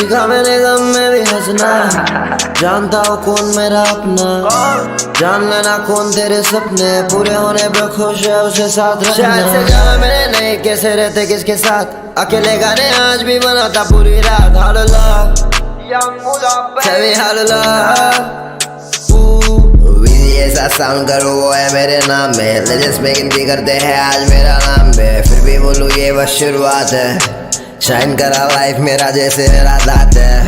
सीखा मैंने गम में भी हंसना, जानता हूँ कौन मेरा अपना, जान लेना कौन तेरे सपने पूरे होने पे खुश है उसे साथ रखना। शायद से जाना मैंने नहीं कैसे रहते किसके साथ, अकेले गाने आज भी बनाता पूरी रात। हालला Tell me हालला ऐसा साउंड करो वो है मेरे नाम में, लेजेंड्स में गिनती करते हैं आज मेरा नाम पे। फिर भी बोलूँ ये बस शुरुआत है, शाइन करा लाइफ मेरा जैसे रात है।